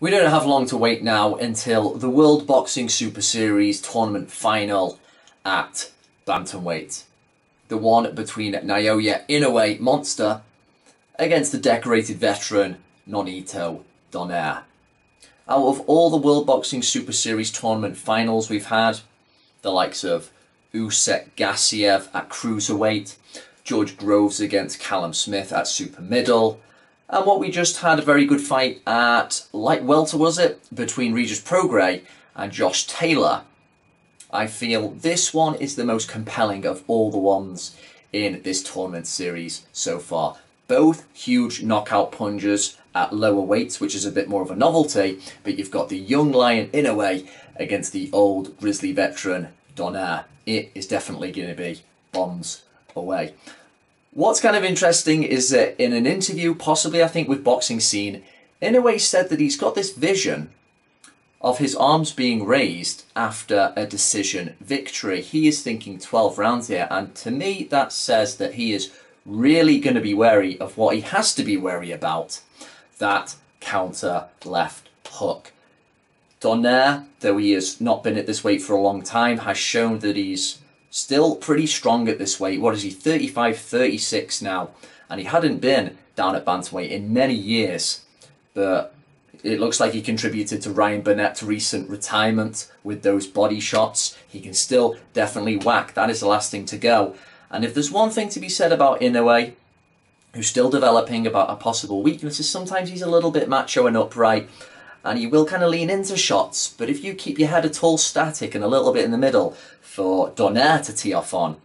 We don't have long to wait now until the World Boxing Super Series tournament final at bantamweight. The one between Naoya Inoue Monster against the decorated veteran Nonito Donaire. Out of all the World Boxing Super Series tournament finals we've had, the likes of Usyk Gassiev at cruiserweight, George Groves against Callum Smith at super middle, and what we just had a very good fight at light welter, was it, between Regis Prograis and Josh Taylor. I feel this one is the most compelling of all the ones in this tournament series so far. Both huge knockout punches at lower weights, which is a bit more of a novelty, but you've got the young lion Inoue against the old grizzly veteran Donaire. It is definitely going to be bombs away. What's kind of interesting is that in an interview, possibly I think with Boxing Scene, Inoue said that he's got this vision of his arms being raised after a decision victory. He is thinking 12 rounds here, and to me that says that he is really going to be wary of what he has to be wary about, that counter left hook. Donaire, though he has not been at this weight for a long time, has shown that he's still pretty strong at this weight. What is he, 35, 36 now? And he hadn't been down at bantamweight in many years. But it looks like he contributed to Ryan Burnett's recent retirement with those body shots. He can still definitely whack. That is the last thing to go. And if there's one thing to be said about Inoue, who's still developing, about a possible weakness, is sometimes he's a little bit macho and upright, and he will kind of lean into shots. But if you keep your head at all static and a little bit in the middle for Donaire to tee off on,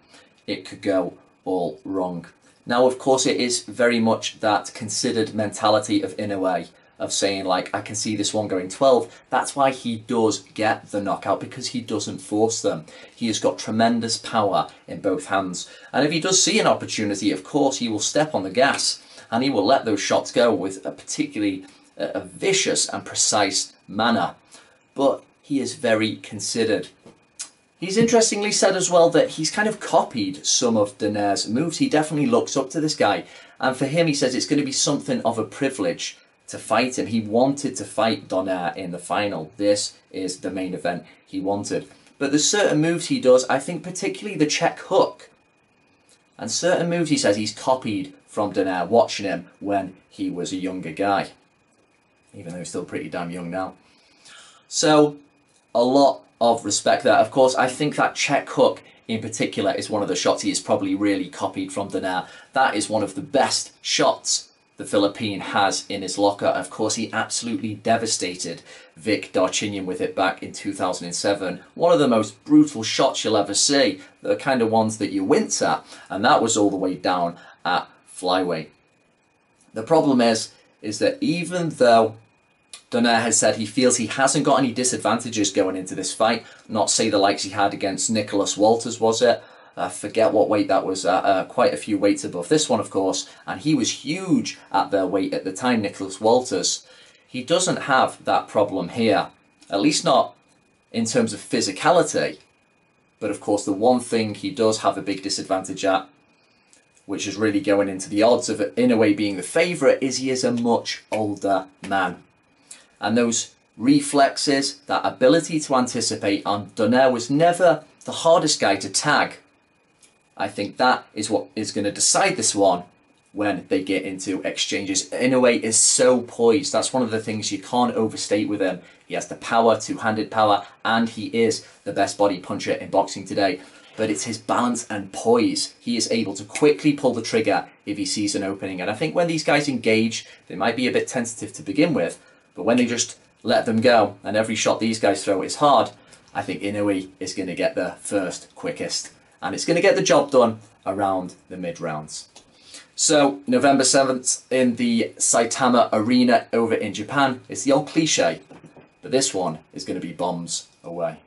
it could go all wrong. Now, of course, it is very much that considered mentality of Inoue, of saying, like, I can see this one going 12. That's why he does get the knockout, because he doesn't force them. He has got tremendous power in both hands. And if he does see an opportunity, of course, he will step on the gas and he will let those shots go with a particularly a vicious and precise manner. But he is very considered. He's interestingly said as well that he's kind of copied some of Donaire's moves. He definitely looks up to this guy. And for him, he says it's going to be something of a privilege to fight him. He wanted to fight Donaire in the final. This is the main event he wanted. But there's certain moves he does, I think particularly the check hook. And certain moves he says he's copied from Donaire, watching him when he was a younger guy. Even though he's still pretty damn young now. So, a lot of respect there. Of course, I think that check hook in particular is one of the shots he has probably really copied from Donaire. That is one of the best shots the Philippine has in his locker. Of course, he absolutely devastated Vic Darchinyan with it back in 2007. One of the most brutal shots you'll ever see. The kind of ones that you wince at. And that was all the way down at flyweight. The problem is that even though Donaire has said he feels he hasn't got any disadvantages going into this fight, not say the likes he had against Nicholas Walters, was it? Forget what weight that was, quite a few weights above this one, of course, and he was huge at their weight at the time, Nicholas Walters. He doesn't have that problem here, at least not in terms of physicality. But of course, the one thing he does have a big disadvantage at, which is really going into the odds of Inoue being the favourite, is he is a much older man. And those reflexes, that ability to anticipate, and Donaire was never the hardest guy to tag. I think that is what is going to decide this one when they get into exchanges. Inoue is so poised. That's one of the things you can't overstate with him. He has the power, two-handed power, and he is the best body puncher in boxing today. But it's his balance and poise. He is able to quickly pull the trigger if he sees an opening. And I think when these guys engage, they might be a bit tentative to begin with, but when they just let them go, and every shot these guys throw is hard, I think Inoue is going to get there first, quickest. And it's going to get the job done around the mid-rounds. So, November 7th in the Saitama Arena over in Japan. It's the old cliche, but this one is going to be bombs away.